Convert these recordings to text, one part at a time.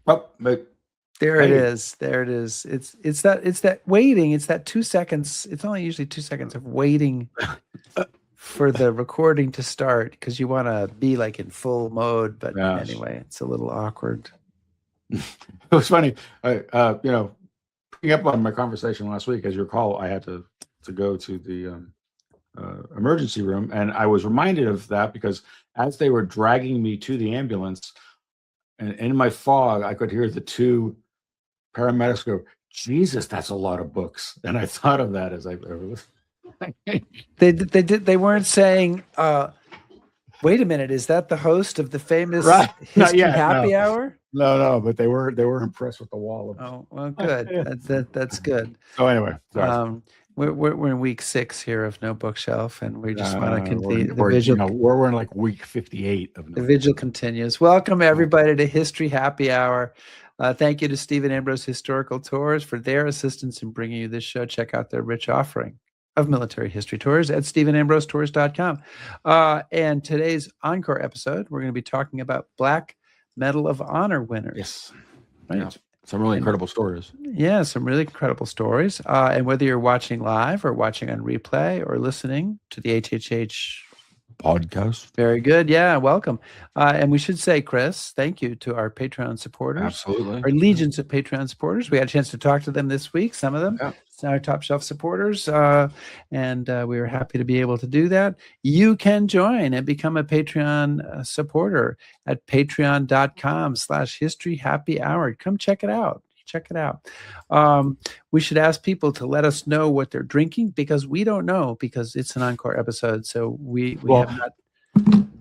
Well, but There it hey, is. There it is. It's that waiting. It's that 2 seconds. It's only usually 2 seconds of waiting for the recording to start because you want to be like in full mode. But yes. anyway, it's a little awkward. It was funny. Picking up on my conversation last week, as you recall, I had to go to the emergency room, and I was reminded of that because as they were dragging me to the ambulance, and in my fog, I could hear the two paramedics go, "Jesus, that's a lot of books." And I thought of that as I was. They weren't saying, wait a minute, is that the host of the famous Right? Not History yet. Happy No, Hour? no. But they were impressed with the wall of. Oh, well, good. That's good. So anyway, sorry. We're in week 6 here of No Bookshelf, and we just want to continue the we're, visual. we're in like week 58 of The vigil continues. Welcome everybody to History Happy Hour. Thank you to Stephen Ambrose Historical Tours for their assistance in bringing you this show. Check out their rich offering of military history tours at stephenambrosetours.com. And today's encore episode, we're going to be talking about Black Medal of Honor winners. Yes. Right. Yeah. Some really incredible stories. Yeah, some really incredible stories. And whether you're watching live or watching on replay or listening to the HHH podcast. Very good. Yeah, welcome. And we should say, Chris, thank you to our Patreon supporters. Absolutely. Our legions of Patreon supporters. We had a chance to talk to them this week, some of them. Yeah. Our top shelf supporters. And we were happy to be able to do that. You can join and become a Patreon supporter at patreon.com/historyhappyhour. Come check it out. Check it out. We should ask people to let us know what they're drinking because we don't know because it's an encore episode. So we have not.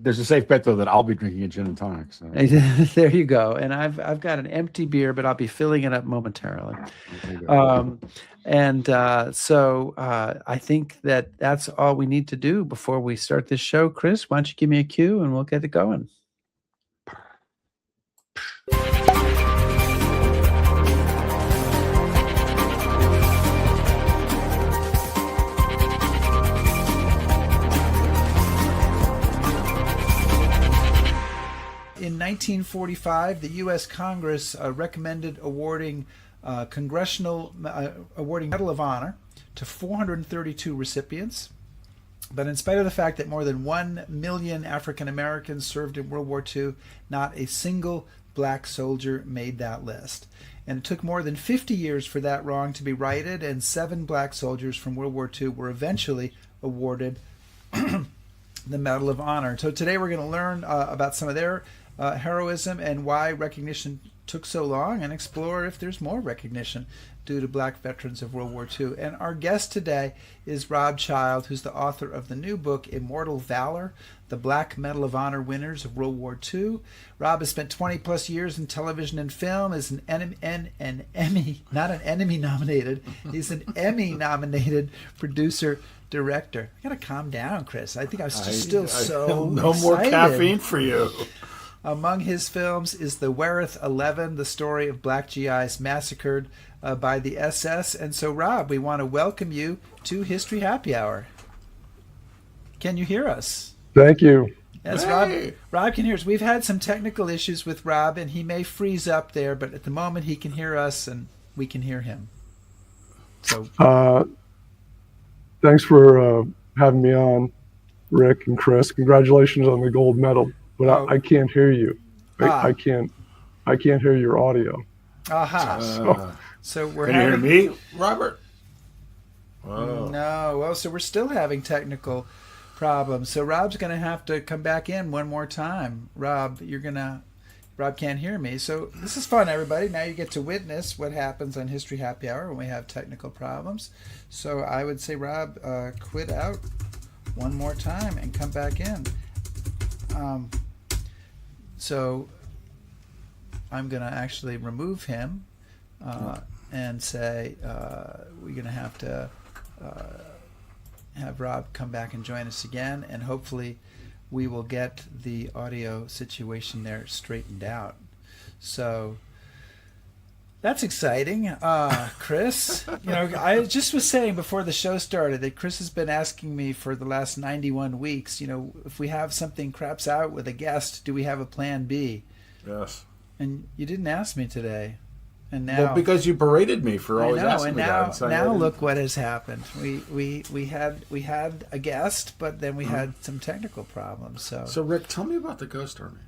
There's a safe bet though that I'll be drinking a gin and tonic. So. There you go. And I've got an empty beer, but I'll be filling it up momentarily. So I think that's all we need to do before we start this show. Chris, why don't you give me a cue and we'll get it going. In 1945, the U.S. Congress recommended awarding awarding Medal of Honor to 432 recipients. But in spite of the fact that more than 1 million African Americans served in World War II, not a single black soldier made that list. And it took more than 50 years for that wrong to be righted, and 7 black soldiers from World War II were eventually awarded the Medal of Honor. So today we're going to learn about some of their heroism and why recognition took so long, and explore if there's more recognition due to black veterans of World War II. And our guest today is Rob Child, who's the author of the new book, Immortal Valor, the Black Medal of Honor Winners of World War II. Rob has spent 20 plus years in television and film as an Emmy, not an enemy nominated, he's an Emmy nominated producer, director. I gotta calm down, Chris. I think I was still so no excited. More caffeine for you. Among his films is The Wereth 11, the story of black GIs massacred by the SS. And so, Rob, we want to welcome you to History Happy Hour. Can you hear us? Thank you. Yes, hey. Rob can hear us. We've had some technical issues with Rob, and he may freeze up there, but at the moment he can hear us, and we can hear him. So, thanks for having me on, Rick and Chris. Congratulations on the gold medal. But I can't hear you. I can't hear your audio. Aha. So we're can having... you hear me, Robert? Oh. No. Well, so we're still having technical problems. So Rob's going to have to come back in one more time. Rob can't hear me. So this is fun, everybody. Now you get to witness what happens on History Happy Hour when we have technical problems. So I would say, Rob, quit out one more time and come back in. So I'm going to actually remove him and say we're going to have Rob come back and join us again, and hopefully we will get the audio situation there straightened out. So that's exciting. Chris, I just was saying before the show started that Chris has been asking me for the last 91 weeks, if we have something craps out with a guest, do we have a plan B? Yes. And you didn't ask me today. And now, well, because you berated me for always asking me that. And now look what has happened. We had a guest, but then we had some technical problems. So Rick, tell me about the Ghost Army.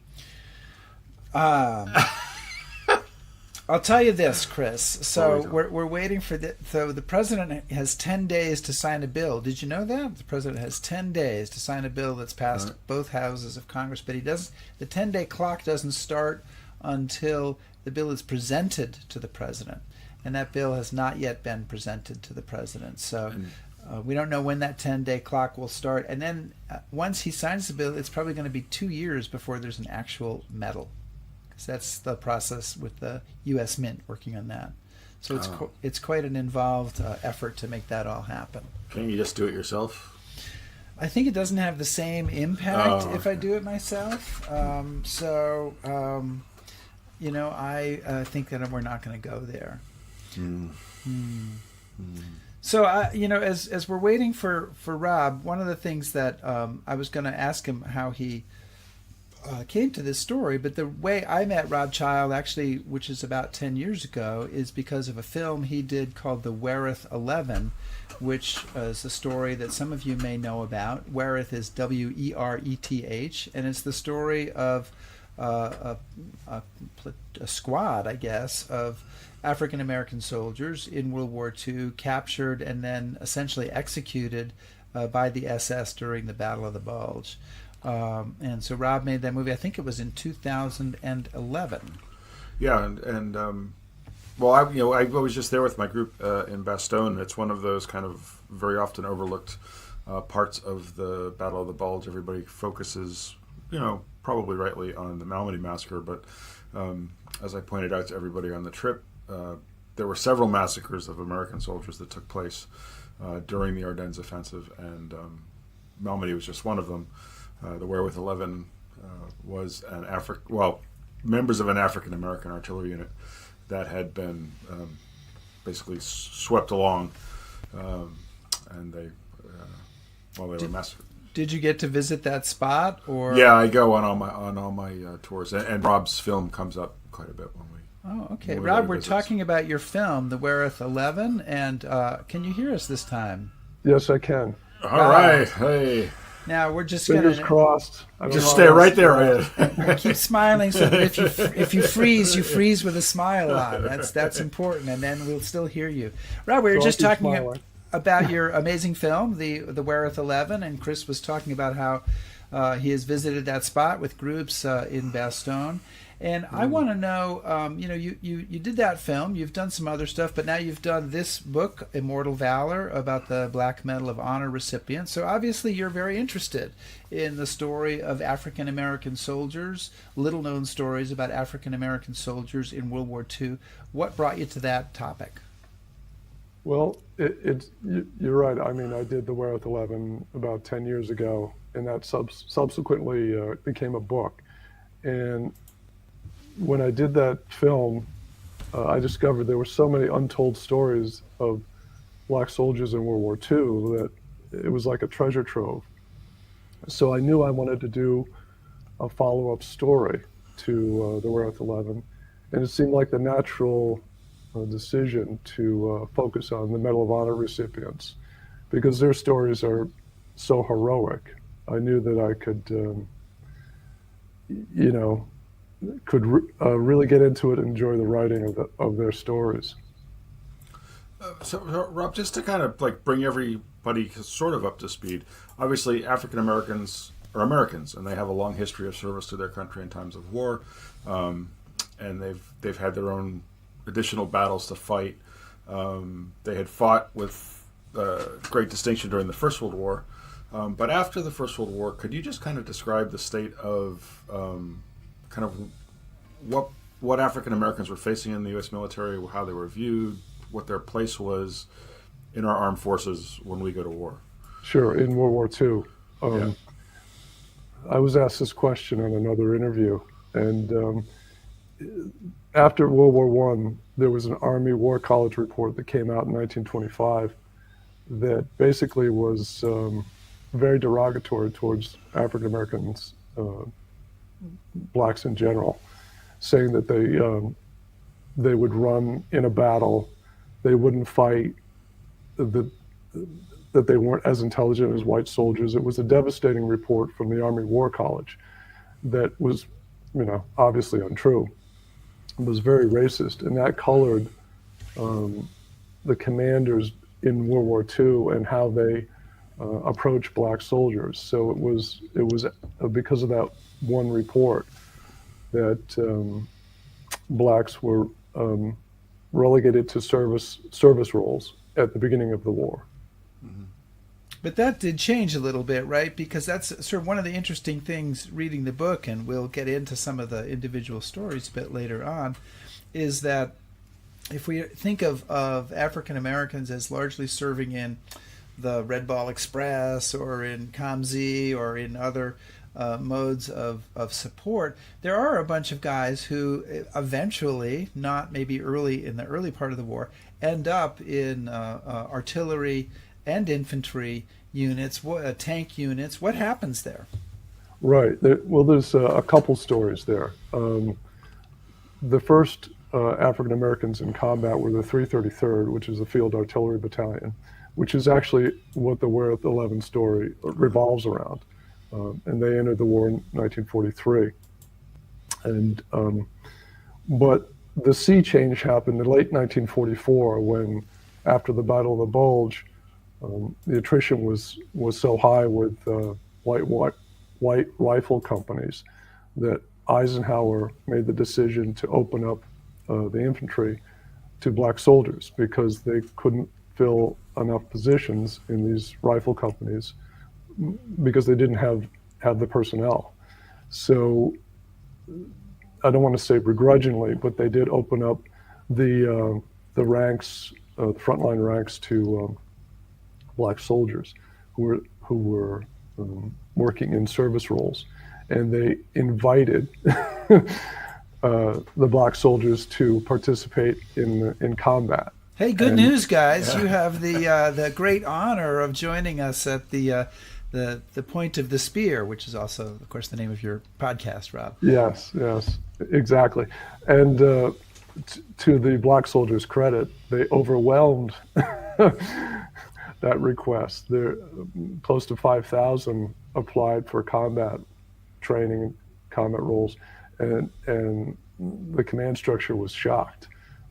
I'll tell you this, Chris. So we're waiting for so the president has 10 days to sign a bill. Did you know that? The president has 10 days to sign a bill that's passed both houses of Congress, but he doesn't. The 10-day clock doesn't start until the bill is presented to the president, and that bill has not yet been presented to the president. So we don't know when that 10-day clock will start. And then once he signs the bill, it's probably going to be 2 years before there's an actual medal, because that's the process with the U.S. Mint working on that. So it's quite an involved effort to make that all happen. Can't you just do it yourself? I think it doesn't have the same impact if I do it myself. I think that we're not going to go there. So, as we're waiting for Rob, one of the things that I was going to ask him how he came to this story, but the way I met Rob Child, actually, which is about 10 years ago, is because of a film he did called The Wereth 11, which is a story that some of you may know about. Wereth is W-E-R-E-T-H, and it's the story of a squad, I guess, of African American soldiers in World War II, captured and then essentially executed by the SS during the Battle of the Bulge. And so Rob made that movie. I think it was in 2011. Yeah, well, I was just there with my group in Bastogne. It's one of those kind of very often overlooked parts of the Battle of the Bulge. Everybody focuses, probably rightly, on the Malmedy massacre, but as I pointed out to everybody on the trip, there were several massacres of American soldiers that took place during the Ardennes offensive, and Malmedy was just one of them. The Wereth 11 was members of an African American artillery unit that had been basically swept along, and they were massacred. Did you get to visit that spot, or? Yeah, I go on all my tours, and Rob's film comes up quite a bit when we. Oh, okay, Rob, we're talking about your film, The Wereth 11, and can you hear us this time? Yes, I can. All right, hey. Now we're just fingers crossed. Just stay right there, Ed. Keep smiling, so that if you freeze, you freeze with a smile on. That's important, and then we'll still hear you. Rob, we were just talking about your amazing film, the Wereth 11, and Chris was talking about how he has visited that spot with groups in Bastogne. And I want to know, you did that film, you've done some other stuff, but now you've done this book, Immortal Valor, about the Black Medal of Honor recipients. So obviously you're very interested in the story of African American soldiers, little known stories about African American soldiers in World War II. What brought you to that topic? Well, you're right. I mean, I did the Wereth 11 about 10 years ago, and that subsequently became a book. And when I did that film, I discovered there were so many untold stories of black soldiers in World War II that it was like a treasure trove. So I knew I wanted to do a follow-up story to the Wereth 11, and it seemed like the natural decision to focus on the Medal of Honor recipients, because their stories are so heroic. I knew that I could really get into it and enjoy the writing of their stories. So, Rob, just to kind of bring everybody sort of up to speed, obviously African Americans are Americans, and they have a long history of service to their country in times of war, and they've had their own additional battles to fight. They had fought with great distinction during the First World War, but after the First World War, could you just kind of describe the state of kind of what African Americans were facing in the U.S. military, how they were viewed, what their place was in our armed forces when we go to war? Sure. In World War II, I was asked this question in another interview, and after World War I, there was an Army War College report that came out in 1925 that basically was very derogatory towards African Americans, blacks in general. saying that they would run in a battle, they wouldn't fight, that they weren't as intelligent as white soldiers. It was a devastating report from the Army War College that was, obviously untrue. It was very racist, and that colored the commanders in World War II and how they approached black soldiers. So it was because of that one report that blacks were relegated to service roles at the beginning of the war. But that did change a little bit, right? Because that's sort of one of the interesting things reading the book, and we'll get into some of the individual stories a bit later on, is that if we think of African Americans as largely serving in the Red Ball Express or in COMZ or in other modes of support, there are a bunch of guys who eventually, not maybe in the early part of the war, end up in artillery and infantry units, tank units. What happens there? Right. There's a couple stories there. The first African Americans in combat were the 333rd, which is the Field Artillery Battalion, which is actually what the Ware 11 story revolves around. And they entered the war in 1943. And but the sea change happened in late 1944 when, after the Battle of the Bulge, the attrition was so high with white rifle companies that Eisenhower made the decision to open up the infantry to black soldiers because they couldn't fill enough positions in these rifle companies because they didn't have the personnel. So I don't want to say begrudgingly, but they did open up the ranks, the frontline ranks to black soldiers who were working in service roles, and they invited the black soldiers to participate in combat. Hey, good news, guys! Yeah. You have the great honor of joining us at the Point of the Spear, which is also, of course, the name of your podcast, Rob. Yes, exactly. And to the black soldiers' credit, they overwhelmed that request. There, close to 5,000 applied for combat training and combat roles, and the command structure was shocked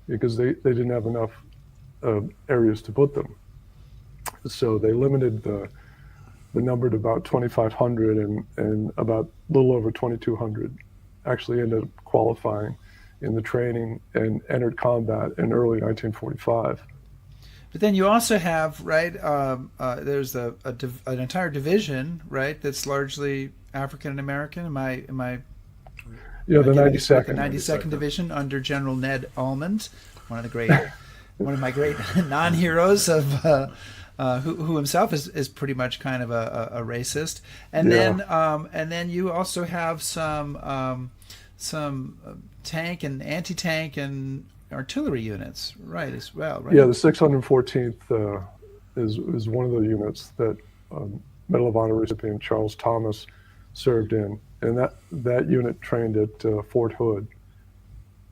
because they didn't have enough areas to put them. So they limited the number to about 2,500, and about a little over 2,200 actually ended up qualifying in the training and entered combat in early 1945. But then you also have, right, there's an entire division, right, that's largely African American. Am I? Yeah, the 92nd. The 92nd Division under General Ned Almond, one of my great non-heroes of who himself is pretty much kind of a racist. And then you also have some tank and anti-tank and artillery units, right, as well, right? Yeah, the 614th is one of the units that Medal of Honor recipient Charles Thomas served in, and that unit trained at Fort Hood.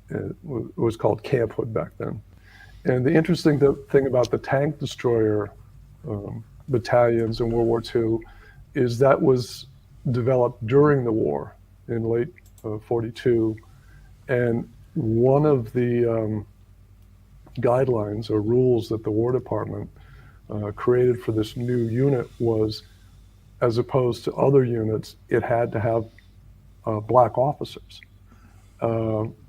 It was called Camp Hood back then. And the interesting thing about the tank destroyer battalions in World War II is that was developed during the war in late 42, and one of the guidelines or rules that the War Department created for this new unit was, as opposed to other units, it had to have black officers,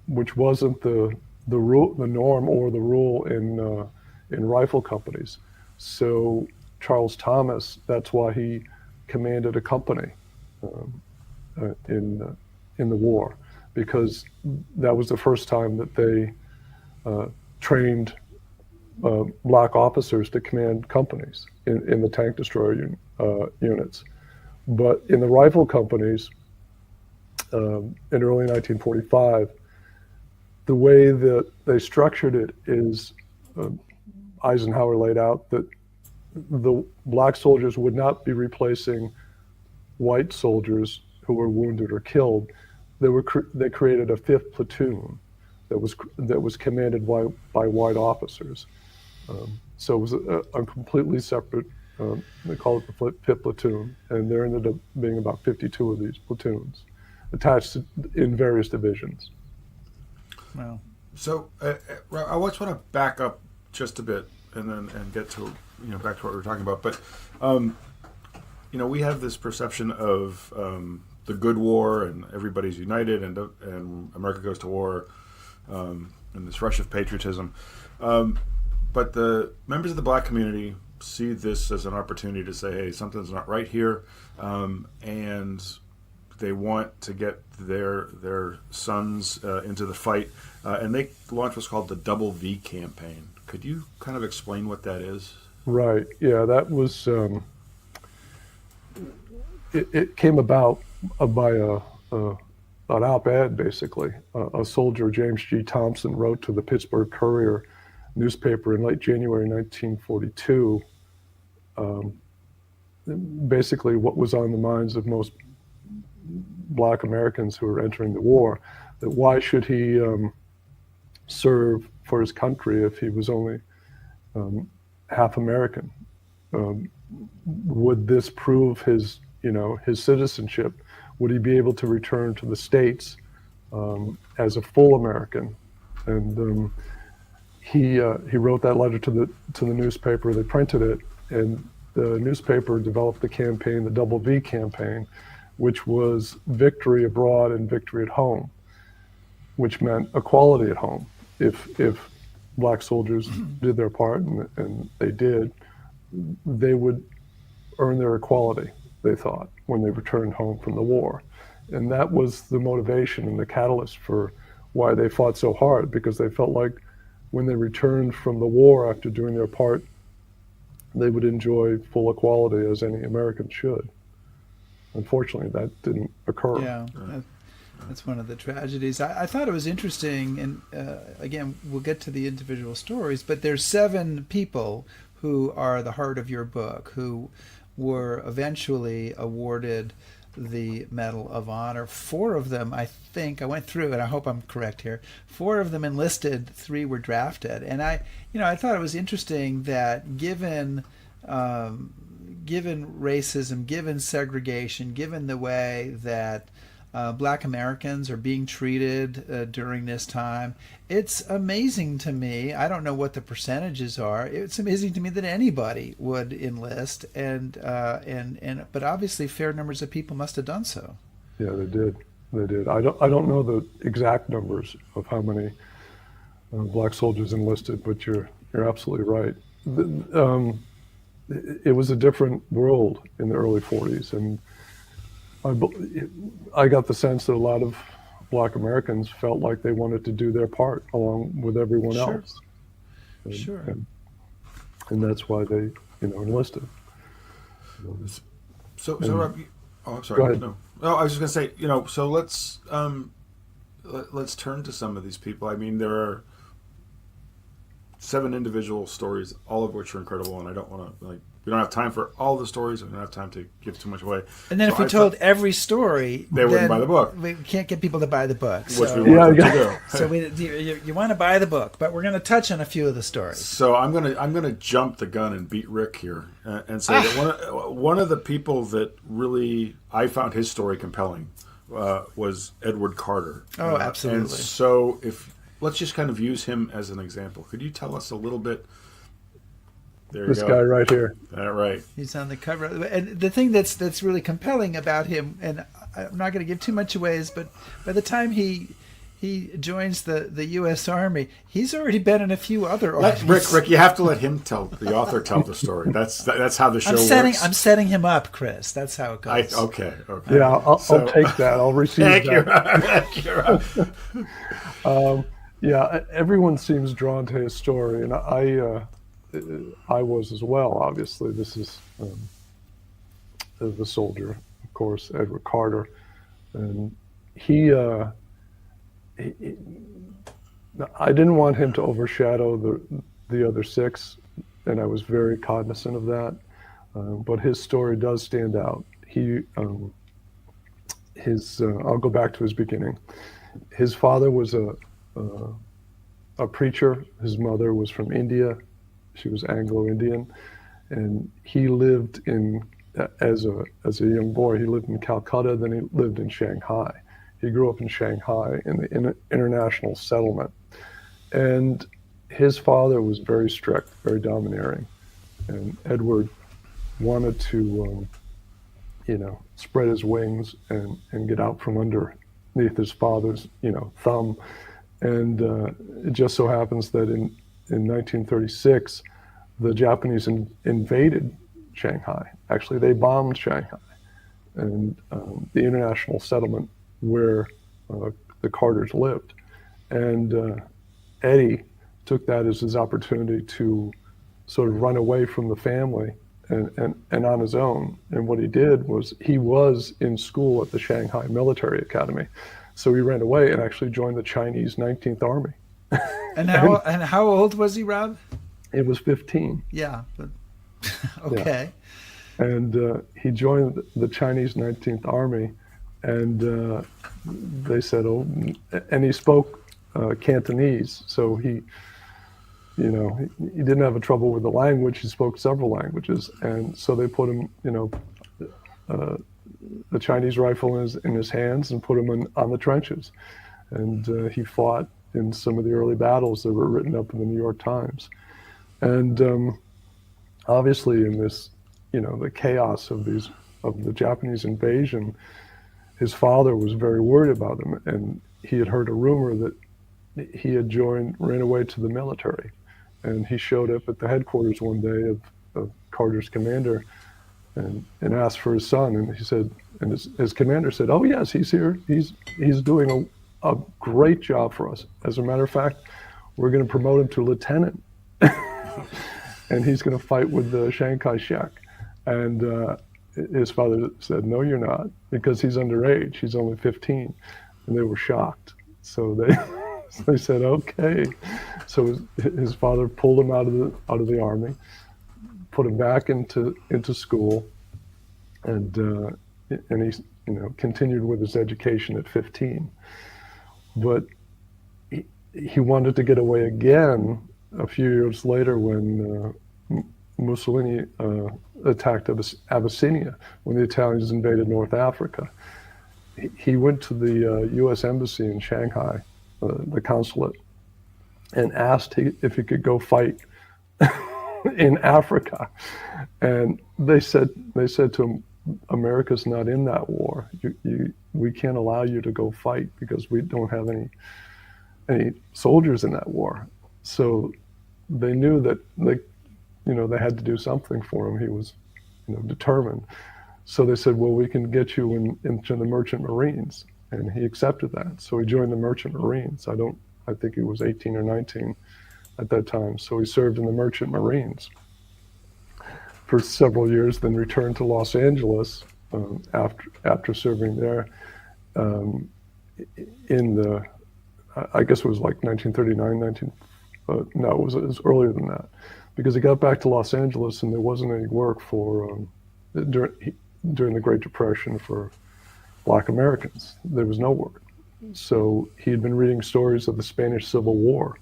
which wasn't the norm or the rule in rifle companies. So Charles Thomas, that's why he commanded a company in the war, because that was the first time that they trained black officers to command companies in the tank destroyer units. But in the rifle companies, in early 1945, the way that they structured it is Eisenhower laid out that the black soldiers would not be replacing white soldiers who were wounded or killed. they created a fifth platoon that was commanded by white officers. So it was a completely separate. They call it the fifth platoon, and there ended up being about 52 of these platoons attached in various divisions. Wow. So I just want to back up just a bit and get to back to what we were talking about. But we have this perception of the good war and everybody's united and America goes to war and this rush of patriotism. But the members of the black community see this as an opportunity to say, hey, something's not right here, and they want to get their sons into the fight, and they launched what's called the WWII campaign. Could you kind of explain what that is? Right. Yeah, that was. It came about by an op-ed, basically. A soldier, James G. Thompson, wrote to the Pittsburgh Courier newspaper in late January 1942. Basically, what was on the minds of most Black Americans who were entering the war, that why should he serve for his country if he was only half American? Would this prove his citizenship? Would he be able to return to the States as a full American? And he wrote that letter to the newspaper. They printed it, and the newspaper developed the campaign, the WWII campaign, which was victory abroad and victory at home, which meant equality at home. If Black soldiers did their part, and they did, they would earn their equality, they thought, when they returned home from the war. And that was the motivation and the catalyst for why they fought so hard, because they felt like when they returned from the war after doing their part, they would enjoy full equality as any American should. Unfortunately, that didn't occur. Yeah, that's one of the tragedies. I thought it was interesting, and again, we'll get to the individual stories, but there's 7 people who are the heart of your book who were eventually awarded the Medal of Honor. 4 of them, I think, I went through, and I hope I'm correct here, 4 of them enlisted, 3 were drafted. And I thought it was interesting that given racism, given segregation, given the way that Black Americans are being treated during this time, it's amazing to me. I don't know what the percentages are. It's amazing to me that anybody would enlist, but obviously fair numbers of people must have done so. Yeah, they did. They did. I don't know the exact numbers of how many Black soldiers enlisted, but you're absolutely right. It was a different world in the early 40s, and I got the sense that a lot of Black Americans felt like they wanted to do their part along with everyone else. Sure. And that's why they, enlisted. So Rob, I'm sorry. Go ahead. No, I was just going to say, so let's turn to some of these people. I mean, there are 7 individual stories, all of which are incredible, and I don't want to we don't have time for all the stories, and we don't have time to give too much away. And then if we told every story, they wouldn't buy the book. We can't get people to buy the book. Which we want them to do. So you want to buy the book, but we're going to touch on a few of the stories. So I'm gonna jump the gun and beat Rick here and say that one of the people that really I found his story compelling was Edward Carter. Oh, absolutely. And so let's just kind of use him as an example. Could you tell us a little bit? This guy right here. Right. He's on the cover. And the thing that's really compelling about him, and I'm not going to give too much away, is but by the time he joins the U.S. Army, he's already been in a few other armies. Rick, you have to let him tell the story. That's how the show works. I'm setting him up, Chris. That's how it goes. Okay. Yeah, I'll take that. I'll receive that. Thank you. Yeah, everyone seems drawn to his story, and I was as well. Obviously, this is the soldier, of course, Edward Carter, and I didn't want him to overshadow the other 6, and I was very cognizant of that. But his story does stand out. He I'll go back to his beginning. His father was a preacher. His mother was from India. She was Anglo-Indian, and he lived as a young boy. He lived in Calcutta. Then he lived in Shanghai. He grew up in Shanghai in the international settlement, and his father was very strict, very domineering, and Edward wanted to, spread his wings and get out from underneath his father's, thumb. And it just so happens that in 1936, the Japanese invaded Shanghai. Actually, they bombed Shanghai and the international settlement where the Carters lived. And Eddie took that as his opportunity to sort of run away from the family and on his own. And what he did was he was in school at the Shanghai Military Academy. So he ran away and actually joined the Chinese 19th Army. And how old was he, Rob? It was 15. Yeah, but okay. Yeah. And he joined the Chinese 19th Army, and they said, and he spoke Cantonese, so he didn't have a trouble with the language. He spoke several languages, and so they put him, the Chinese rifle in his hands and put him on the trenches. And he fought in some of the early battles that were written up in the New York Times. And obviously in this, the chaos of the Japanese invasion, his father was very worried about him. And he had heard a rumor that he had ran away to the military. And he showed up at the headquarters one day of Carter's commander and asked for his son. And he said, and his commander said, "Oh yes, he's here. He's doing a great job for us. As a matter of fact, we're going to promote him to lieutenant, and he's going to fight with the Chiang Kai-shek." And his father said, "No, you're not, because he's underage. He's only 15." And they were shocked. So they said, "Okay." So his father pulled him out of the army, put him back into school, and he continued with his education at 15. But he wanted to get away again a few years later when Mussolini attacked Abyssinia, when the Italians invaded North Africa. He went to the U.S. Embassy in Shanghai, the consulate, and asked if he could go fight in Africa. And they said to him, "America's not in that war. We can't allow you to go fight because we don't have any soldiers in that war." So they knew that they had to do something for him. He was determined. So they said, "Well, we can get you into the Merchant Marines." And he accepted that. So he joined the Merchant Marines. I think he was 18 or 19 at that time. So he served in the Merchant Marines for several years, then returned to Los Angeles after serving there in the, I guess it was like 1939, no, it was earlier than that, because he got back to Los Angeles and there wasn't any work for, during the Great Depression for Black Americans. There was no work. So he had been reading stories of the Spanish Civil War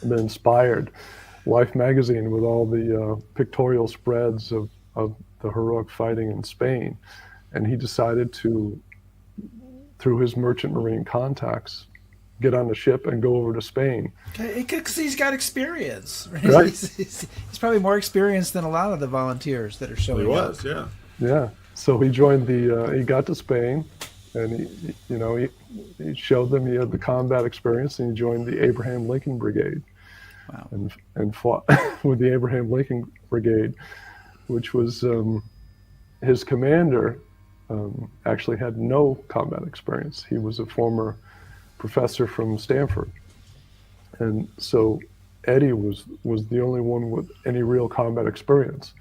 and been inspired. Life magazine with all the pictorial spreads of the heroic fighting in Spain. And he decided to, through his merchant marine contacts, get on the ship and go over to Spain. Because he's got experience. Right. He's probably more experienced than a lot of the volunteers that are showing up. He was, yeah. Yeah. So he joined he got to Spain, and he showed them he had the combat experience, and he joined the Abraham Lincoln Brigade. Wow. And fought with the Abraham Lincoln Brigade, which was his commander actually had no combat experience. He was a former professor from Stanford. And so Eddie was the only one with any real combat experience.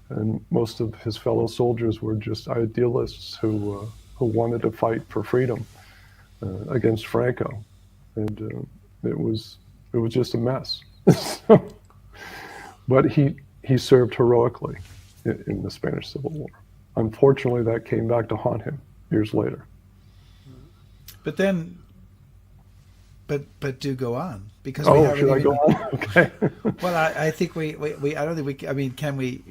And most of his fellow soldiers were just idealists who wanted to fight for freedom against Franco. And it was just a mess. But he served heroically in the Spanish Civil War. Unfortunately, that came back to haunt him years later. But then, but do go on, because we Oh, haven't should I even. go on? Okay. Well, I think we I don't think we. I mean, can we?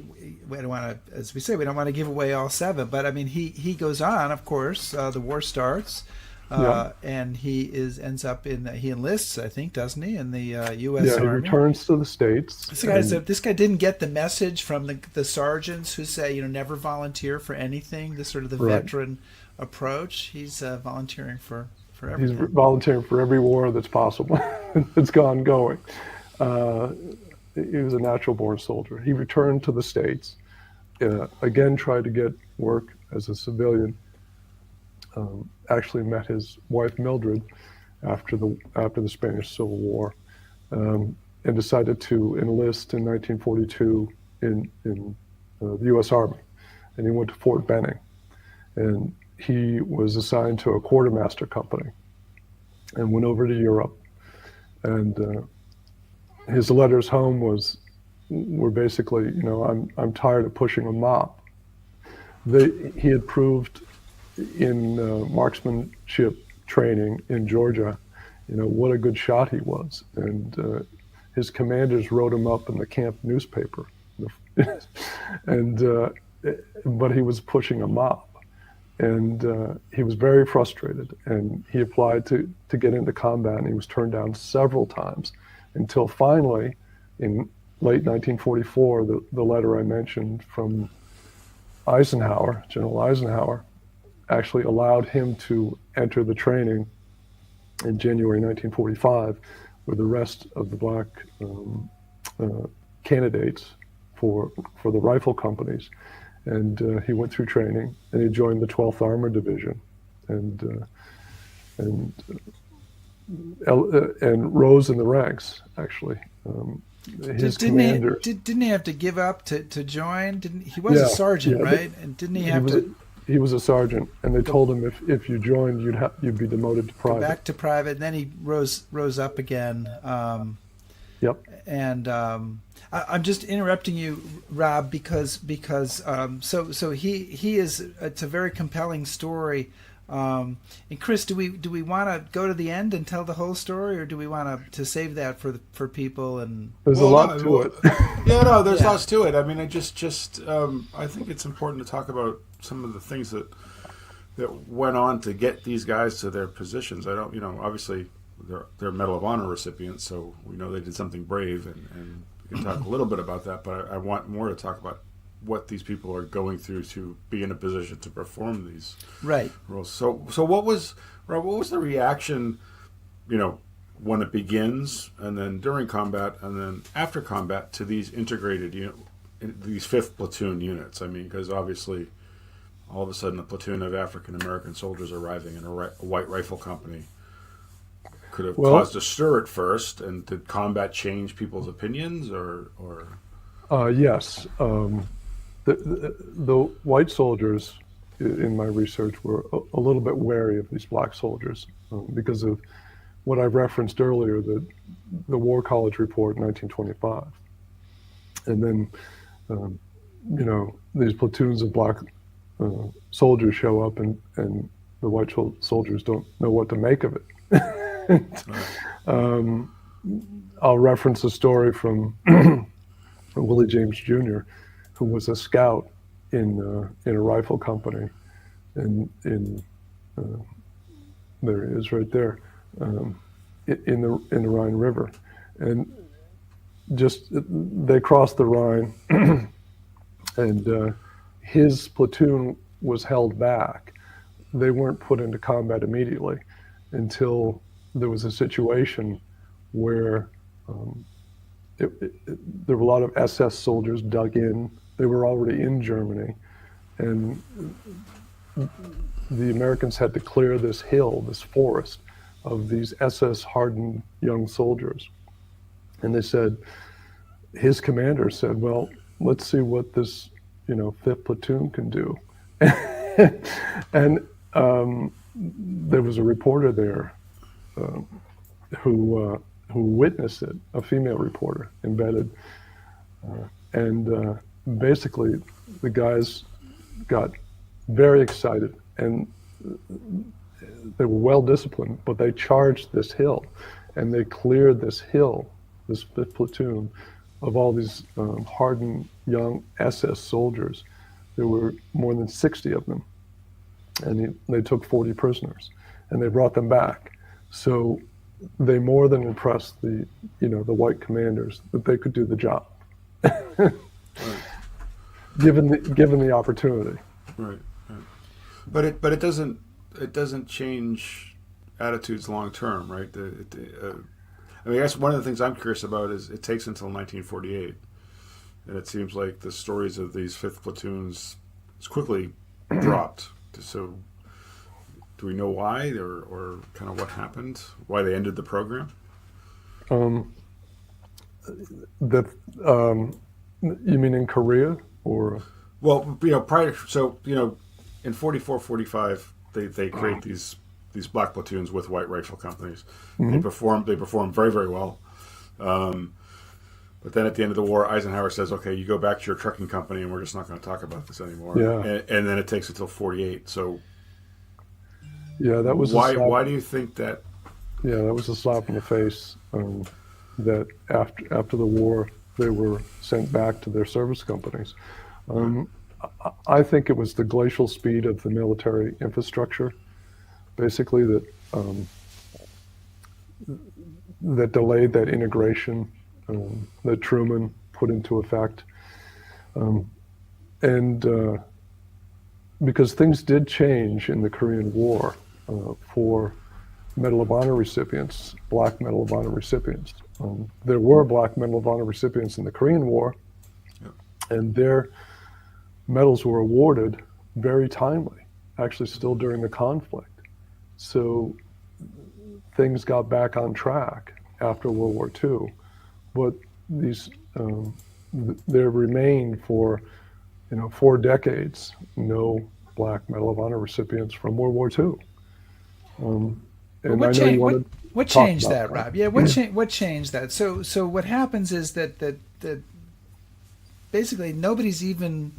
We don't want to, as we say, we don't want to give away all seven. But I mean, he goes on. Of course, the war starts, Yeah. and ends up he enlists, I think, doesn't he, in the U.S. Yeah, he Army. returns to the States. This guy didn't get the message from the sergeants who say, never volunteer for anything. This sort of the Right. veteran approach. He's volunteering for He's everything. volunteering for every war that's possible that's going. He was a natural-born soldier. He returned to the States, again tried to get work as a civilian. Actually met his wife Mildred after the Spanish Civil War, and decided to enlist in 1942 in the U.S. Army, and he went to Fort Benning, and he was assigned to a quartermaster company, and went over to Europe, and his letters home were basically, I'm tired of pushing a mop. He had proved in marksmanship training in Georgia, what a good shot he was, and his commanders wrote him up in the camp newspaper, and but he was pushing a mop, and he was very frustrated, and he applied to get into combat, and he was turned down several times, until finally, in late 1944, the letter I mentioned from Eisenhower, General Eisenhower, actually allowed him to enter the training in January 1945 with the rest of the black candidates for the rifle companies. And he went through training, and he joined the 12th Armored Division, and rose in the ranks, actually. His commander. Didn't he have to give up to join? He was a sergeant, right? And didn't he have to? He was a sergeant, and they told him if you joined, you'd be demoted to private. Go back to private, and then he rose up again. Yep. And I'm just interrupting you, Rob, because so he is. It's a very compelling story. And Chris, do we want to go to the end and tell the whole story, or do we want to save that for people? And there's a lot to it. Yeah, no, there's lots to it. I mean, I I think it's important to talk about some of the things that went on to get these guys to their positions. I don't, obviously they're Medal of Honor recipients, so we know they did something brave, and we can talk a little bit about that. But I want more to talk about what these people are going through to be in a position to perform these roles. So what was the reaction, when it begins, and then during combat, and then after combat, to these integrated these 5th platoon units? I mean, because obviously, all of a sudden, a platoon of African American soldiers arriving in a white rifle company could have caused a stir at first. And did combat change people's opinions, or? Yes. The white soldiers, in my research, were a little bit wary of these black soldiers because of what I referenced earlier, the War College Report in 1925. And then, these platoons of black soldiers show up, and the white soldiers don't know what to make of it. I'll reference a story from Willie James Jr., who was a scout in a rifle company, in there he is right there, in the Rhine River, and just they crossed the Rhine, and his platoon was held back. They weren't put into combat immediately until there was a situation where there were a lot of SS soldiers dug in. They were already in Germany, and the Americans had to clear this hill, this forest of these SS hardened young soldiers. And they said, his commander said, well, let's see what this, 5th platoon can do. And there was a reporter there who witnessed it, a female reporter embedded. And basically the guys got very excited, and they were well disciplined, but they charged this hill, and they cleared this hill, this fifth platoon, of all these hardened young SS soldiers. There were more than 60 of them, and they took 40 prisoners, and they brought them back. So they more than impressed the white commanders that they could do the job, given the opportunity. Right. But it doesn't change attitudes long term, right? I mean, I guess one of the things I'm curious about is it takes until 1948, and it seems like the stories of these fifth platoons is quickly dropped. So, do we know why, or kind of what happened? Why they ended the program? You mean in Korea, or? Well, prior. So, in 44, 45, they create these black platoons with white rifle companies. Mm-hmm. They perform very, very well. But then at the end of the war, Eisenhower says, "Okay, you go back to your trucking company, and we're just not going to talk about this anymore." Yeah. And then it takes until 48. So, yeah, that was why do you think that? Yeah, that was a slap in the face. That after the war, they were sent back to their service companies. I think it was the glacial speed of the military infrastructure, basically, that delayed that integration that Truman put into effect. And because things did change in the Korean War for Medal of Honor recipients, Black Medal of Honor recipients. There were Black Medal of Honor recipients in the Korean War, and their medals were awarded very timely, actually still during the conflict. So things got back on track after World War II. But these, there remained for 4 decades no Black Medal of Honor recipients from World War II. And what changed that, that, Rob? Yeah, what changed that? So what happens is that basically nobody's even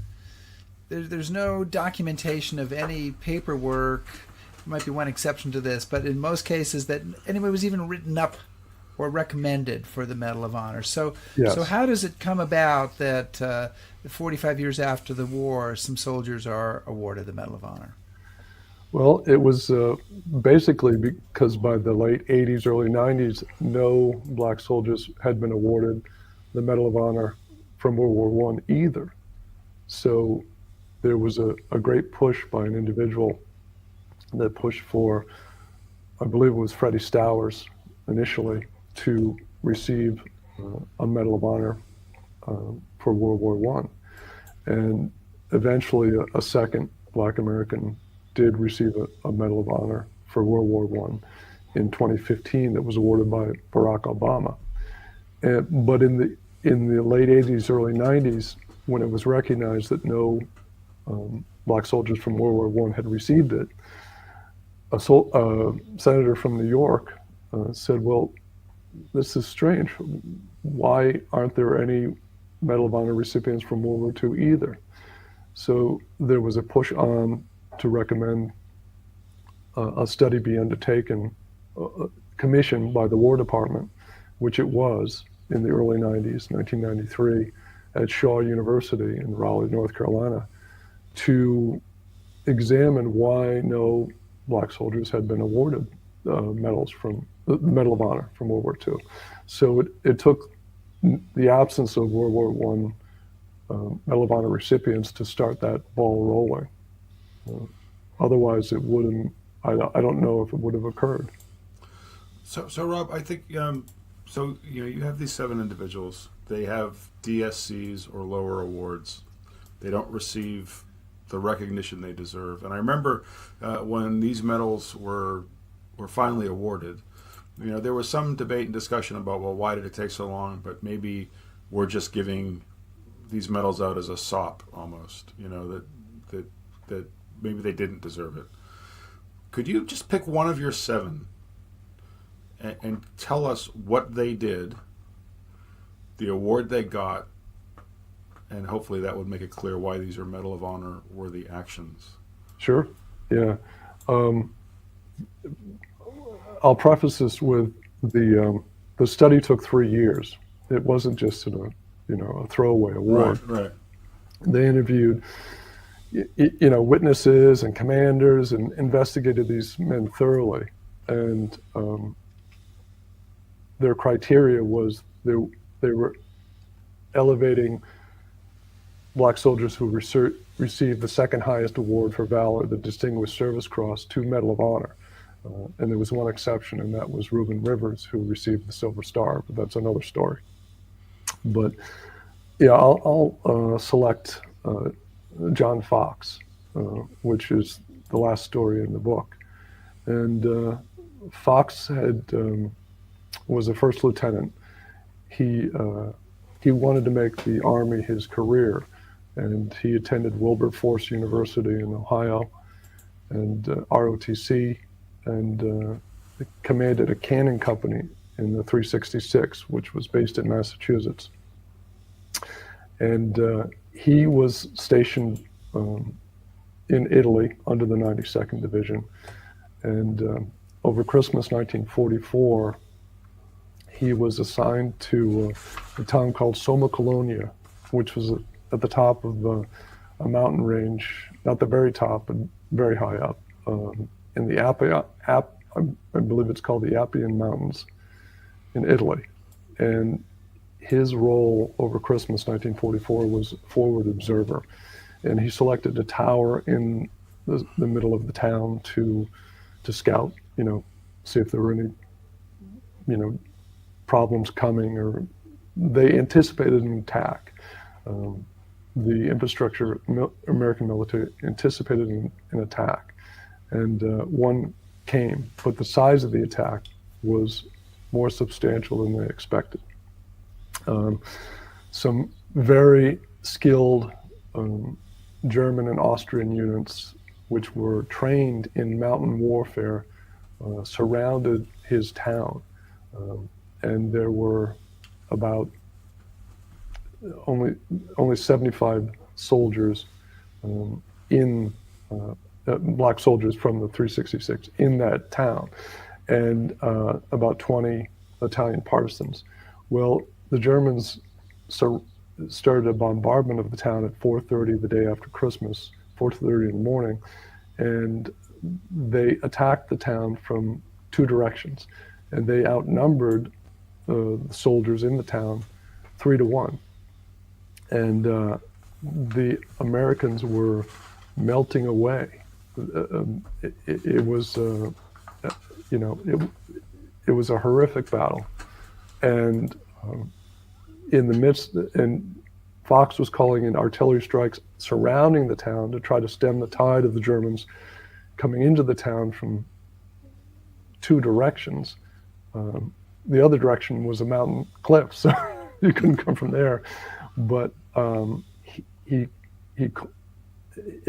there's no documentation of any paperwork. There might be one exception to this, but in most cases that anybody was even written up or recommended for the Medal of Honor. So how does it come about that 45 years after the war, some soldiers are awarded the Medal of Honor? Well, it was basically because by the late 80s, early 90s, no Black soldiers had been awarded the Medal of Honor from World War I either. So there was a great push by an individual that pushed for, I believe it was Freddie Stowers initially, to receive a Medal of Honor for World War I. And eventually a second Black American did receive a Medal of Honor for World War I in 2015 that was awarded by Barack Obama. But in the late 80s, early 90s, when it was recognized that no Black soldiers from World War I had received it, a senator from New York said, well, this is strange. Why aren't there any Medal of Honor recipients from World War II either? So there was a push on to recommend a study be undertaken, commissioned by the War Department, which it was in the early 90s, 1993, at Shaw University in Raleigh, North Carolina, to examine why no Black soldiers had been awarded medals from the Medal of Honor from World War II. So it took the absence of World War I Medal of Honor recipients to start that ball rolling. Otherwise, it wouldn't. I don't know if it would have occurred. So Rob, I think you have these 7 individuals. They have DSCs or lower awards. They don't receive the recognition they deserve. And I remember when these medals were finally awarded, there was some debate and discussion about, well, why did it take so long? But maybe we're just giving these medals out as a sop almost. That maybe they didn't deserve it. Could you just pick one of your 7 and tell us what they did, the award they got, and hopefully that would make it clear why these are Medal of Honor worthy actions? Sure. Yeah. I'll preface this with the study took 3 years. It wasn't just a throwaway award. Right. They interviewed witnesses and commanders and investigated these men thoroughly, and their criteria was they were elevating black soldiers who received the second highest award for valor, the Distinguished Service Cross, to Medal of Honor. And there was one exception, and that was Reuben Rivers, who received the Silver Star, but that's another story. But yeah, I'll select John Fox, which is the last story in the book. And Fox was a first lieutenant. He wanted to make the Army his career, and he attended Wilberforce University in Ohio and ROTC, and commanded a cannon company in the 366, which was based in Massachusetts. And he was stationed in Italy under the 92nd Division. And over Christmas 1944, he was assigned to a town called Soma Colonia, which was at the top of a mountain range, not the very top, but very high up, in the I believe it's called the Appian Mountains in Italy. And his role over Christmas 1944 was forward observer. And he selected a tower in the middle of the town to scout, see if there were any, problems coming, or they anticipated an attack. The infrastructure, American military anticipated an attack, and one came, but the size of the attack was more substantial than they expected. Some very skilled German and Austrian units, which were trained in mountain warfare, surrounded his town. And there were about only 75 soldiers black soldiers from the 366 in that town, and about 20 Italian partisans. Well, the Germans started a bombardment of the town at 4:30 the day after Christmas, 4:30 in the morning, and they attacked the town from 2 directions, and they outnumbered the soldiers in the town 3-1. And the Americans were melting away. It was a horrific battle, and in the midst, and Fox was calling in artillery strikes surrounding the town to try to stem the tide of the Germans coming into the town from 2 directions. The other direction was a mountain cliff, so you couldn't come from there. But it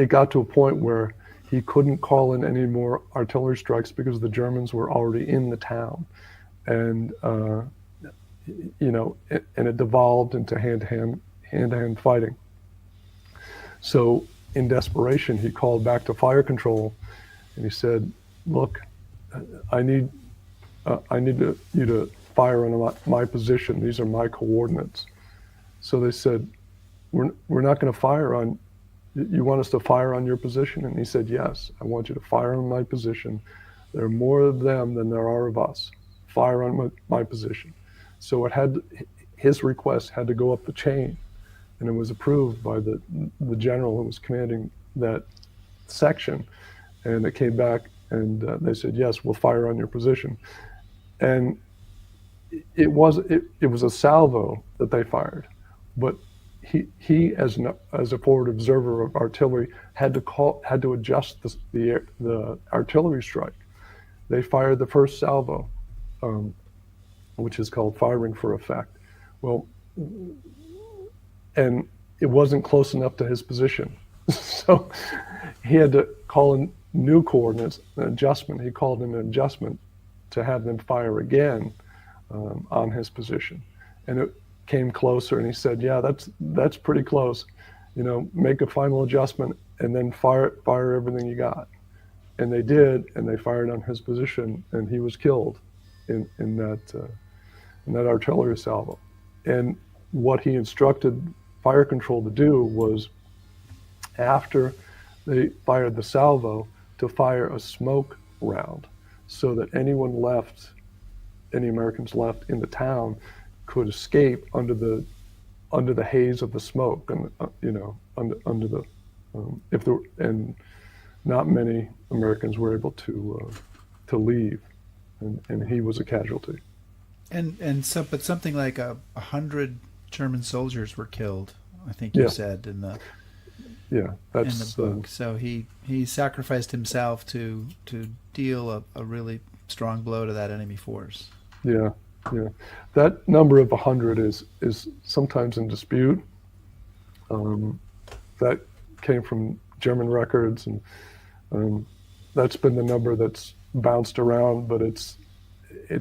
got to a point where he couldn't call in any more artillery strikes because the Germans were already in the town, and and it devolved into hand-to-hand fighting. So in desperation, he called back to fire control, and he said, "Look, I need you to fire on my position. These are my coordinates." So they said, "We're not going to fire on. You want us to fire on your position?" And he said, "Yes, I want you to fire on my position. There are more of them than there are of us. Fire on my position." So his request had to go up the chain, and it was approved by the general who was commanding that section. And it came back, and they said, "Yes, we'll fire on your position." And it was a salvo that they fired, but he as a forward observer of artillery had to adjust the artillery strike. They fired the first salvo, which is called firing for effect. Well, and it wasn't close enough to his position, so he had to call in new coordinates, an adjustment. He called in an adjustment to have them fire again on his position, and it came closer. And he said, "Yeah, that's pretty close. Make a final adjustment and then fire everything you got." And they did, and they fired on his position, and he was killed in that artillery salvo. And what he instructed fire control to do was, after they fired the salvo, to fire a smoke round, so that any Americans left in the town could escape under the haze of the smoke, and under the and not many Americans were able to leave, and he was a casualty. But something like 100 German soldiers were killed, I think you said in the book. So he sacrificed himself to deal a really strong blow to that enemy force. Yeah. That number of 100 is sometimes in dispute. That came from German records, and that's been the number that's bounced around, but it's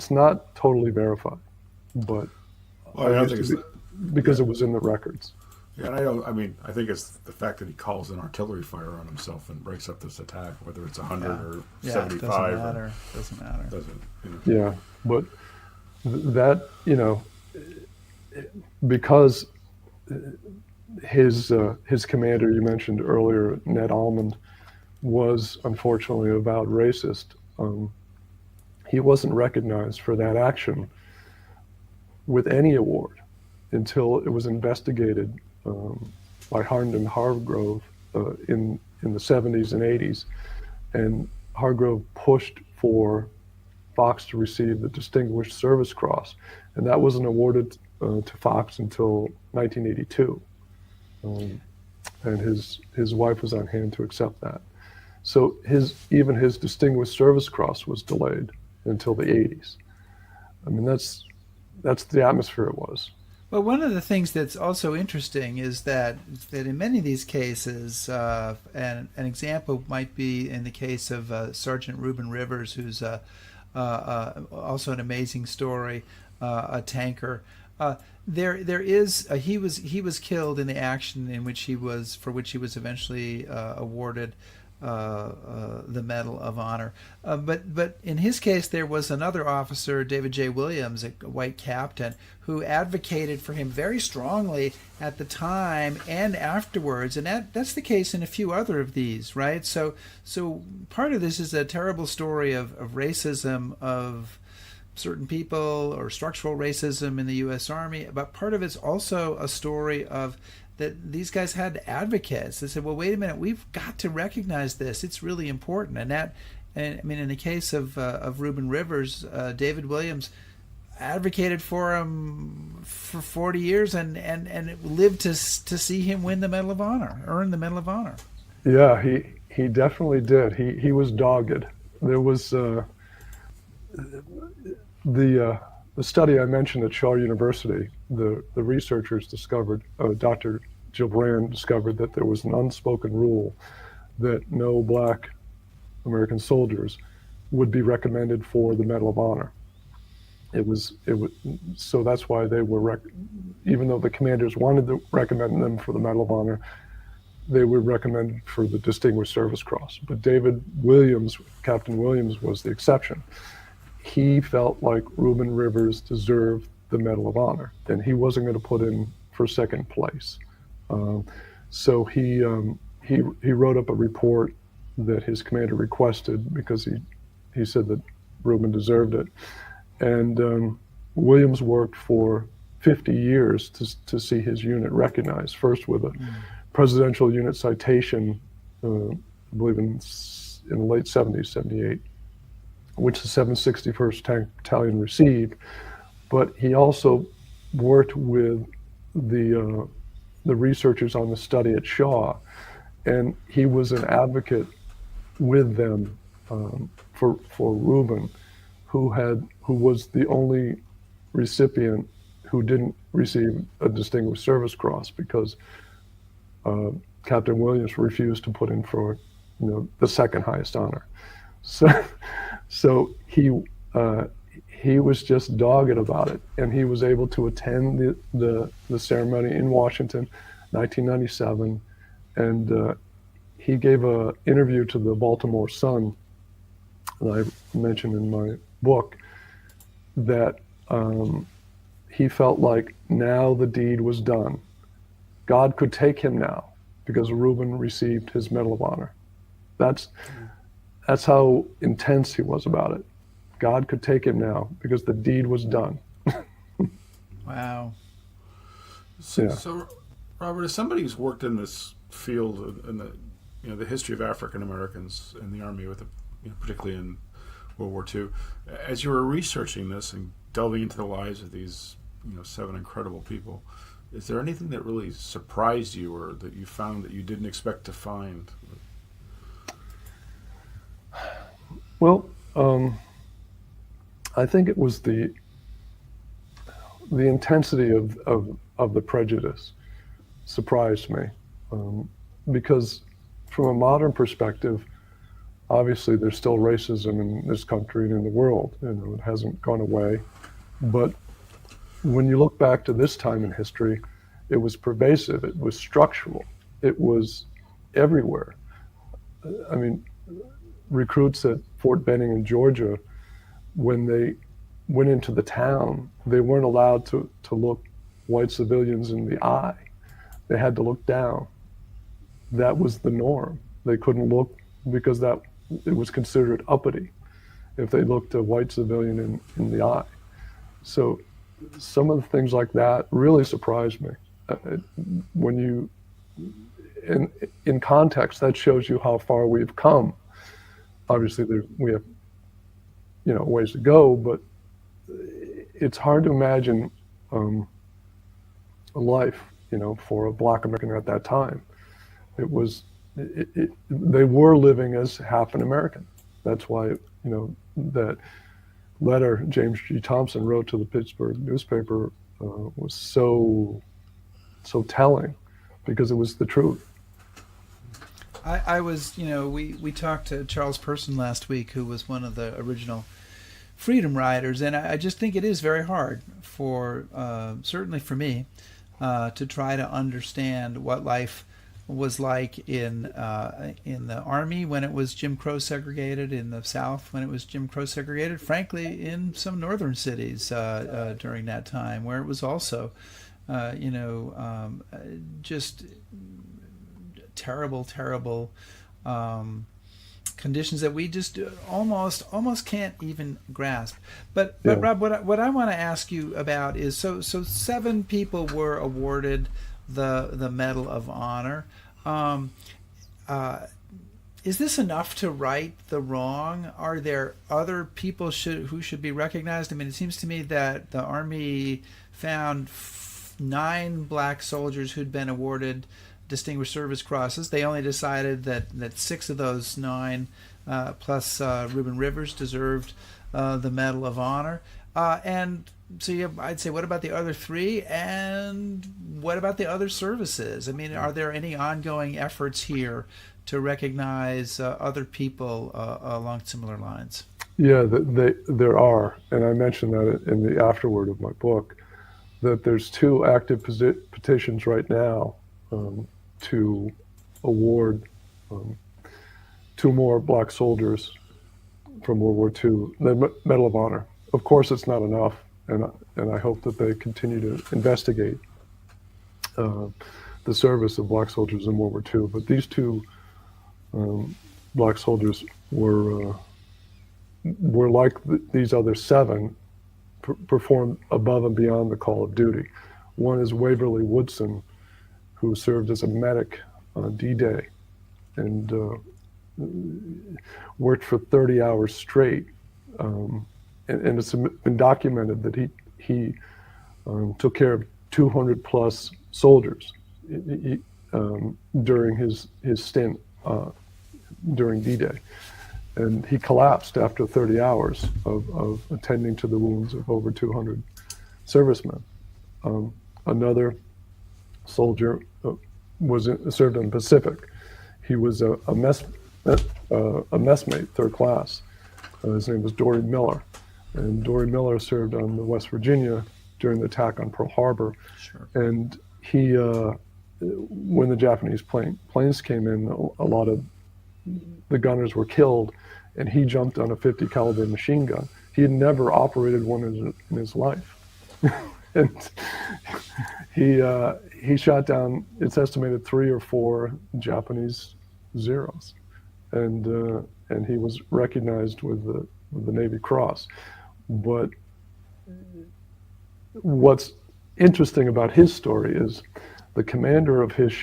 not totally verified. But because it was in the records. Yeah, and I think it's the fact that he calls in artillery fire on himself and breaks up this attack, whether it's 100 or 75. Doesn't matter. Yeah, but that, because his commander you mentioned earlier, Ned Almond, was unfortunately a avowed racist. He wasn't recognized for that action with any award until it was investigated by Harnden Hargrove in the 70s and 80s, and Hargrove pushed for Fox to receive the Distinguished Service Cross, and that wasn't awarded to Fox until 1982, and his wife was on hand to accept that. So even his Distinguished Service Cross was delayed until the 80s. I mean, that's the atmosphere it was. Well, one of the things that's also interesting is that in many of these cases, and an example might be in the case of Sergeant Reuben Rivers, who's also an amazing story, a tanker. He was killed in the action for which he was eventually awarded the Medal of Honor. But in his case, there was another officer, David J. Williams, a white captain, who advocated for him very strongly at the time and afterwards. And that's the case in a few other of these, right? So part of this is a terrible story of racism of certain people, or structural racism in the U.S. Army. But part of it's also a story of that these guys had advocates. They said, well, wait a minute, we've got to recognize this. It's really important. And I mean, in the case of Reuben Rivers, David Williams advocated for him for 40 years and lived to see him win the Medal of Honor, earn the Medal of Honor. Yeah, he definitely did. He was dogged. There was the study I mentioned at Shaw University, the researchers discovered, Dr. Gilbrand discovered that there was an unspoken rule that no Black American soldiers would be recommended for the Medal of Honor. So that's why they were, even though the commanders wanted to recommend them for the Medal of Honor, they were recommended for the Distinguished Service Cross. But David Williams, Captain Williams, was the exception. He felt like Reuben Rivers deserved the Medal of Honor, and he wasn't going to put in for second place. So he wrote up a report that his commander requested because he said that Reuben deserved it. And Williams worked for 50 years to see his unit recognized, first with a Presidential Unit Citation, I believe in the late 70s, 78, which the 761st Tank Battalion received. But he also worked with the researchers on the study at Shaw, and he was an advocate with them for Reuben, who was the only recipient who didn't receive a Distinguished Service Cross because Captain Williams refused to put in for the second highest honor. So he was just dogged about it, and he was able to attend the ceremony in Washington, 1997, and he gave an interview to the Baltimore Sun that I mentioned in my book, that he felt like now the deed was done. God could take him now because Reuben received his Medal of Honor. That's how intense he was about it. God could take him now because the deed was done. Wow. So, Robert, as somebody who's worked in this field in the history of African Americans in the Army, particularly in World War II, as you were researching this and delving into the lives of these 7 incredible people, is there anything that really surprised you or that you found that you didn't expect to find? Well, I think it was the intensity of the prejudice surprised me, because from a modern perspective, obviously there's still racism in this country and in the world. It hasn't gone away. But when you look back to this time in history, it was pervasive, it was structural, it was everywhere. I mean, recruits at Fort Benning in Georgia, when they went into the town, they weren't allowed to look white civilians in the eye. They had to look down. That was the norm. They couldn't look because it was considered uppity if they looked a white civilian in the eye. So some of the things like that really surprised me. When you, in context, that shows you how far we've come. Obviously, we have ways to go, but it's hard to imagine a life, for a Black American at that time. It was, they were living as half an American. That's why, that letter James G. Thompson wrote to the Pittsburgh newspaper was so telling, because it was the truth. I was, we talked to Charles Person last week, who was one of the original Freedom Riders, and I just think it is very hard for, certainly for me, to try to understand what life was like in the Army when it was Jim Crow segregated, in the South when it was Jim Crow segregated, frankly, in some northern cities during that time, where it was also, just terrible conditions that we just almost can't even grasp. But Rob, what I want to ask you about is, so 7 people were awarded the Medal of Honor. Is this enough to right the wrong? Are there other people who should be recognized? I mean, it seems to me that the Army found 9 Black soldiers who'd been awarded Distinguished Service Crosses. They only decided that 6 of those 9, plus Reuben Rivers, deserved the Medal of Honor. And so I'd say, what about the other 3? And what about the other services? I mean, are there any ongoing efforts here to recognize other people along similar lines? Yeah, there are. And I mentioned that in the afterword of my book, that there's 2 active petitions right now to award 2 more Black soldiers from World War II the Medal of Honor. Of course, it's not enough, and I hope that they continue to investigate the service of Black soldiers in World War II. But these 2 Black soldiers were like these other 7, performed above and beyond the call of duty. One is Waverly Woodson, who served as a medic on D-Day and worked for 30 hours straight. And it's been documented that he took care of 200 plus soldiers during his stint during D-Day. And he collapsed after 30 hours of attending to the wounds of over 200 servicemen. Another soldier served in the Pacific. He was a messmate, 3rd class. His name was Dory Miller. And Dory Miller served on the West Virginia during the attack on Pearl Harbor. Sure. And he, when the Japanese planes came in, a lot of the gunners were killed, and he jumped on a 50 caliber machine gun. He had never operated one in his life. And he shot down, it's estimated, 3 or 4 Japanese Zeros, and he was recognized with the Navy Cross. But what's interesting about his story is the commander of his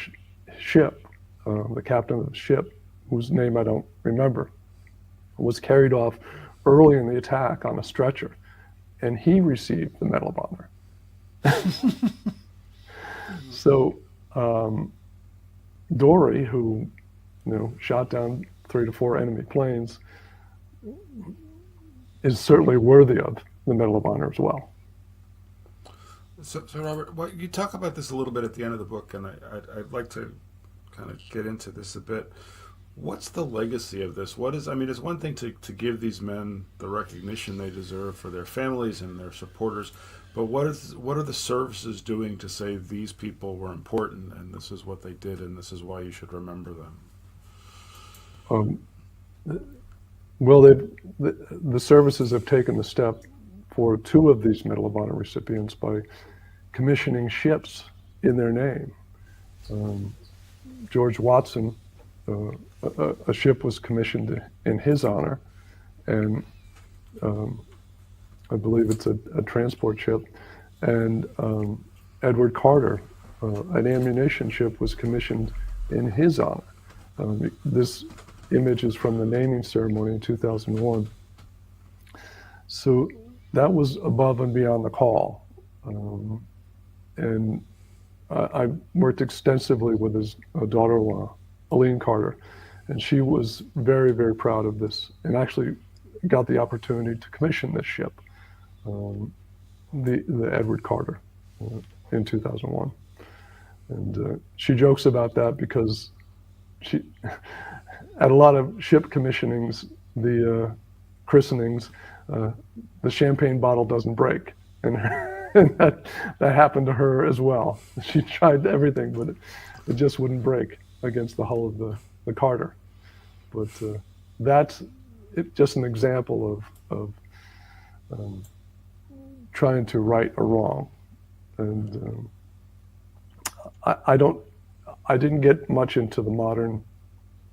ship, the captain of the ship, whose name I don't remember, was carried off early in the attack on a stretcher, and he received the Medal of Honor. So Dory, who shot down 3 to 4 enemy planes, is certainly worthy of the Medal of Honor as well. So Robert, well, you talk about this a little bit at the end of the book, and I'd like to kind of get into this a bit. What's the legacy of this? What is, I mean, it's one thing to give these men the recognition they deserve for their families and their supporters, but what are the services doing to say these people were important and this is what they did and this is why you should remember them? Well, the services have taken the step for 2 of these Medal of Honor recipients by commissioning ships in their name. George Watson, a ship was commissioned in his honor, and I believe it's a transport ship. And Edward Carter, an ammunition ship, was commissioned in his honor. This image is from the naming ceremony in 2001. So that was above and beyond the call. And I worked extensively with his daughter-in-law, Aline Carter, and she was very, very proud of this, and actually got the opportunity to commission this ship, the Edward Carter, in 2001. And she jokes about that because she, at a lot of ship commissionings, the christenings, the champagne bottle doesn't break, and that happened to her as well. She tried everything, but it just wouldn't break against the hull of the Carter. But that's just an example of trying to right a wrong. And I didn't get much into the modern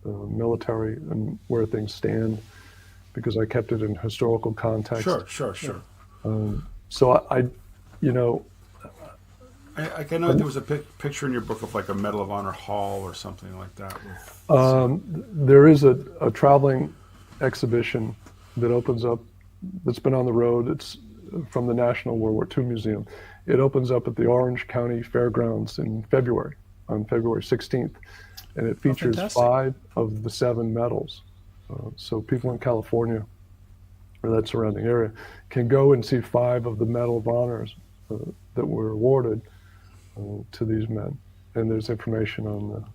military and where things stand, because I kept it in historical context. Sure. So I know there was a picture in your book of like a Medal of Honor hall or something like that. There is a traveling exhibition that opens up, that's been on the road. It's from the National World War II Museum. It opens up at the Orange County Fairgrounds in February, on February 16th. And it features 5 of the 7 medals. So people in California or that surrounding area can go and see 5 of the Medal of Honors that were awarded to these men. And there's information on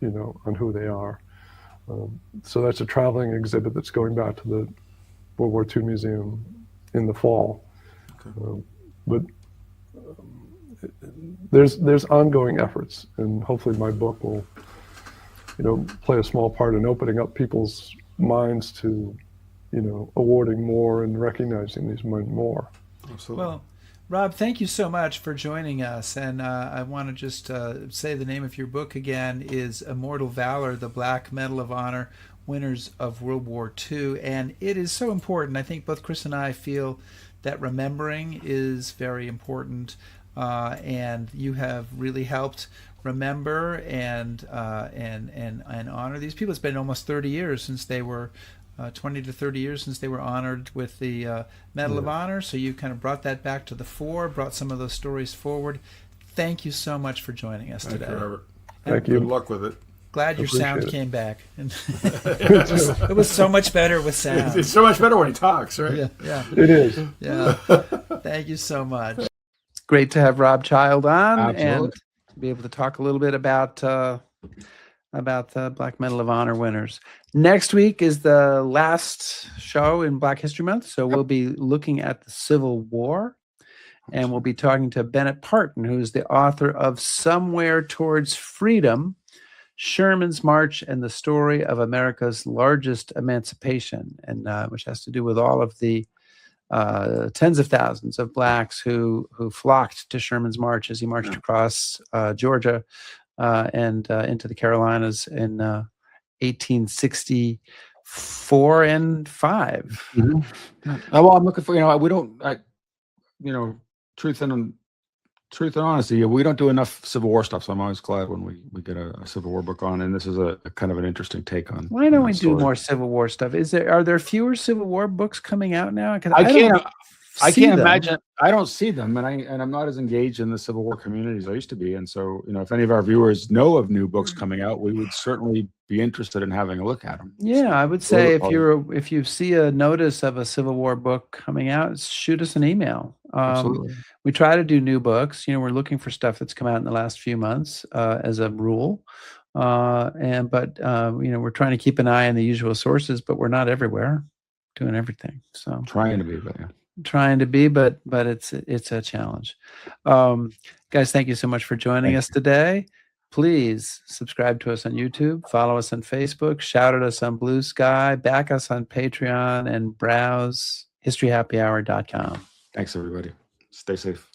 on who they are. So that's a traveling exhibit that's going back to the World War II Museum in the fall. Okay. But there's ongoing efforts, and hopefully my book will play a small part in opening up people's minds to awarding more and recognizing these men more. Absolutely. Well, Rob, thank you so much for joining us. And I want to just say the name of your book again is Immortal Valor, the Black Medal of Honor Winners of World War II. And it is so important. I think both Chris and I feel that remembering is very important. And you have really helped remember and honor these people. It's been almost 30 years since they were 20 to 30 years since they were honored with the Medal of Honor. So you kind of brought that back to the fore, brought some of those stories forward. Thank you so much for joining us today. Thank you, Robert. Thank you. Good luck with it. Glad your sound came back. It was so much better with sound. It's so much better when he talks, right? Yeah. It is. Yeah. Thank you so much. It's great to have Rob Child on. Absolutely. And to be able to talk a little bit about the Black Medal of Honor winners. Next week is the last show in Black History Month, so we'll be looking at the Civil War, and we'll be talking to Bennett Parton, who's the author of Somewhere Towards Freedom, Sherman's March and the Story of America's Largest Emancipation, and which has to do with all of the tens of thousands of blacks who flocked to Sherman's March as he marched across Georgia and into the Carolinas in 1864 and 5. Mm-hmm. Well, I'm looking for, truth and honesty, we don't do enough Civil War stuff, so I'm always glad when we get a Civil War book on, and this is a kind of an interesting take on. Why don't we do story. more Civil War stuff? Are there fewer Civil War books coming out now? Because I can't imagine. I don't see them, and I'm not as engaged in the Civil War community as I used to be. And so, if any of our viewers know of new books coming out, we would certainly be interested in having a look at them. Yeah, I would say if you see a notice of a Civil War book coming out, shoot us an email. Absolutely. We try to do new books. We're looking for stuff that's come out in the last few months as a rule. But we're trying to keep an eye on the usual sources, but we're not everywhere doing everything. So trying to be, but yeah. Trying to be, but it's a challenge. Guys, thank you so much for joining us today. Please subscribe to us on YouTube, follow us on Facebook, shout at us on Blue Sky, back us on Patreon, and browse historyhappyhour.com. Thanks, everybody. Stay safe.